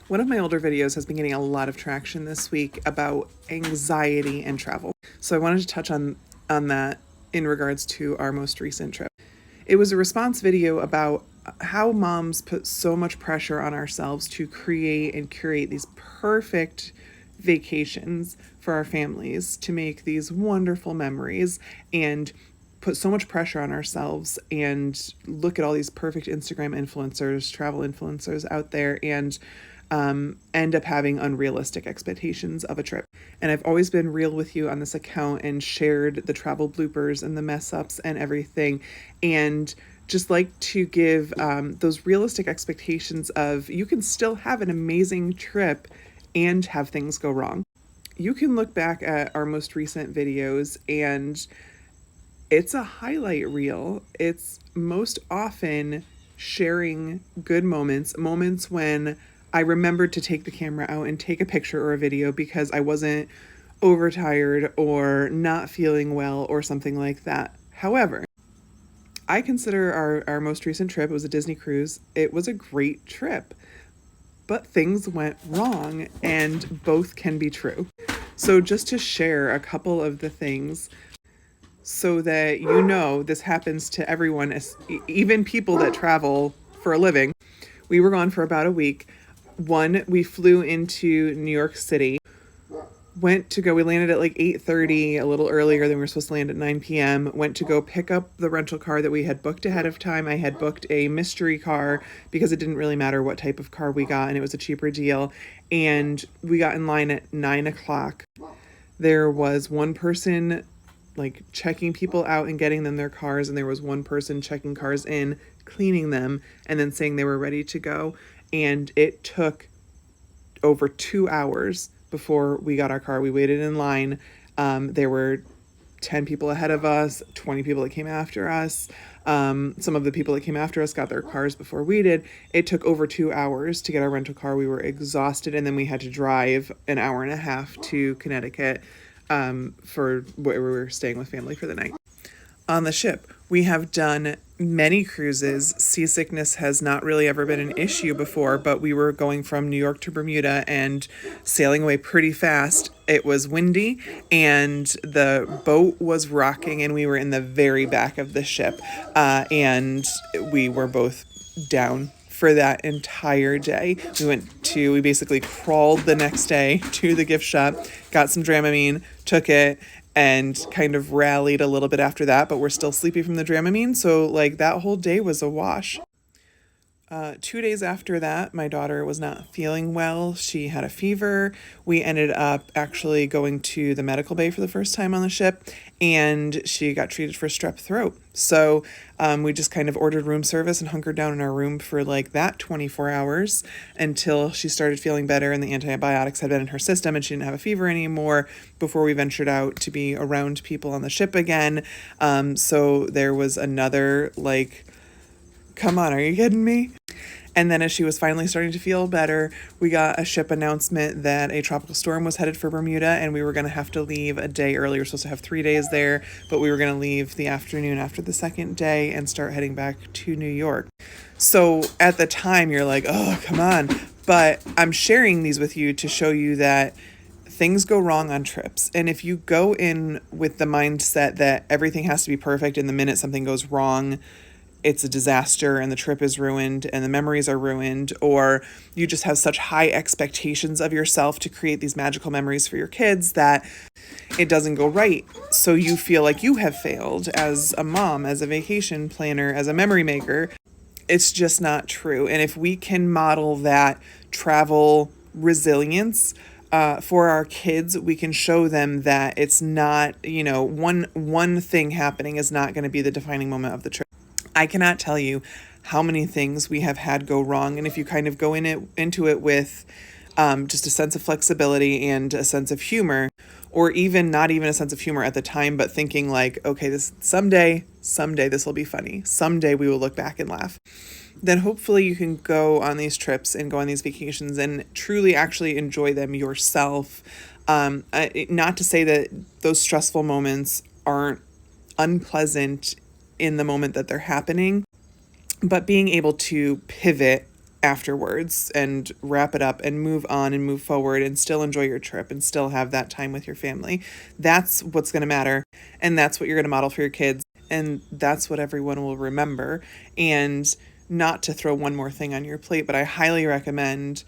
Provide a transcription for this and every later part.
One of my older videos has been getting a lot of traction this week about anxiety and travel. So I wanted to touch on that in regards to our most recent trip. It was a response video about how moms put so much pressure on ourselves to create and curate these perfect vacations for our families, to make these wonderful memories, and put so much pressure on ourselves and look at all these perfect Instagram influencers, travel influencers out there, and end up having unrealistic expectations of a trip. And I've always been real with you on this account and shared the travel bloopers and the mess ups and everything. And just like to give those realistic expectations of you can still have an amazing trip and have things go wrong. You can look back at our most recent videos and it's a highlight reel. It's most often sharing good moments when I remembered to take the camera out and take a picture or a video because I wasn't overtired or not feeling well or something like that. However, I consider our most recent trip, it was a Disney cruise. It was a great trip, but things went wrong, and both can be true. So just to share a couple of the things so that you know this happens to everyone, even people that travel for a living. We were gone for about a week. We flew into New York City, we landed at like 8:30, a little earlier than we were supposed to land at 9 p.m. Went to go pick up the rental car that we had booked ahead of time. I had booked a mystery car because it didn't really matter what type of car we got and it was a cheaper deal. And we got in line at 9 o'clock. There was one person like checking people out and getting them their cars, and there was one person checking cars in, cleaning them, and then saying they were ready to go. And it took over 2 hours before we got our car. We waited in line. There were 10 people ahead of us, 20 people that came after us. Some of the people that came after us got their cars before we did. It took over 2 hours to get our rental car. We were exhausted, and then we had to drive an hour and a half to Connecticut for where we were staying with family for the night. On the ship, we have done many cruises. Seasickness has not really ever been an issue before, but we were going from New York to Bermuda and sailing away pretty fast. It was windy and the boat was rocking, and we were in the very back of the ship. And we were both down for that entire day. We basically crawled the next day to the gift shop, got some Dramamine, took it, and kind of rallied a little bit after that, but we're still sleepy from the Dramamine, so like that whole day was a wash. 2 days after that, my daughter was not feeling well. She had a fever. We ended up actually going to the medical bay for the first time on the ship, and she got treated for strep throat. So we just kind of ordered room service and hunkered down in our room for like that 24 hours until she started feeling better and the antibiotics had been in her system and she didn't have a fever anymore before we ventured out to be around people on the ship again. So there was another like, come on, are you kidding me? And then as she was finally starting to feel better, we got a ship announcement that a tropical storm was headed for Bermuda and we were going to have to leave a day early. We were supposed to have 3 days there, but we were going to leave the afternoon after the second day and start heading back to New York. So at the time, you're like, oh, come on. But I'm sharing these with you to show you that things go wrong on trips. And if you go in with the mindset that everything has to be perfect and the minute something goes wrong, it's a disaster and the trip is ruined and the memories are ruined, or you just have such high expectations of yourself to create these magical memories for your kids that it doesn't go right. So you feel like you have failed as a mom, as a vacation planner, as a memory maker. It's just not true. And if we can model that travel resilience for our kids, we can show them that it's not, one thing happening is not going to be the defining moment of the trip. I cannot tell you how many things we have had go wrong. And if you kind of go into it with just a sense of flexibility and a sense of humor, or even not even a sense of humor at the time, but thinking like, okay, this someday this will be funny. Someday we will look back and laugh. Then hopefully you can go on these trips and go on these vacations and truly actually enjoy them yourself. Not to say that those stressful moments aren't unpleasant in the moment that they're happening, but being able to pivot afterwards and wrap it up and move on and move forward and still enjoy your trip and still have that time with your family. That's what's going to matter. And that's what you're going to model for your kids. And that's what everyone will remember. And not to throw one more thing on your plate, but I highly recommend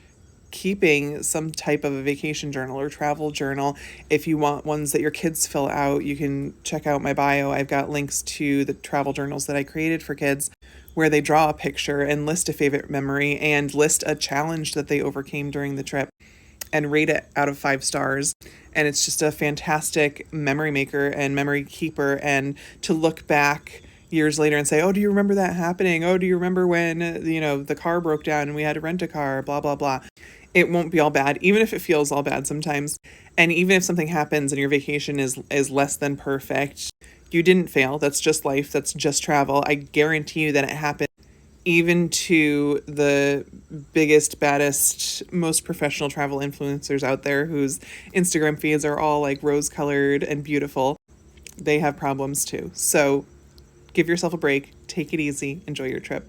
keeping some type of a vacation journal or travel journal. If you want ones that your kids fill out, you can check out my bio. I've got links to the travel journals that I created for kids where they draw a picture and list a favorite memory and list a challenge that they overcame during the trip and rate it out of 5 stars. And it's just a fantastic memory maker and memory keeper. And to look back years later and say, oh, do you remember that happening? Oh, do you remember when, the car broke down and we had to rent a car, blah, blah, blah. It won't be all bad, even if it feels all bad sometimes. And even if something happens and your vacation is less than perfect, you didn't fail. That's just life. That's just travel. I guarantee you that it happened even to the biggest, baddest, most professional travel influencers out there whose Instagram feeds are all like rose colored and beautiful. They have problems too. So give yourself a break, take it easy, enjoy your trip.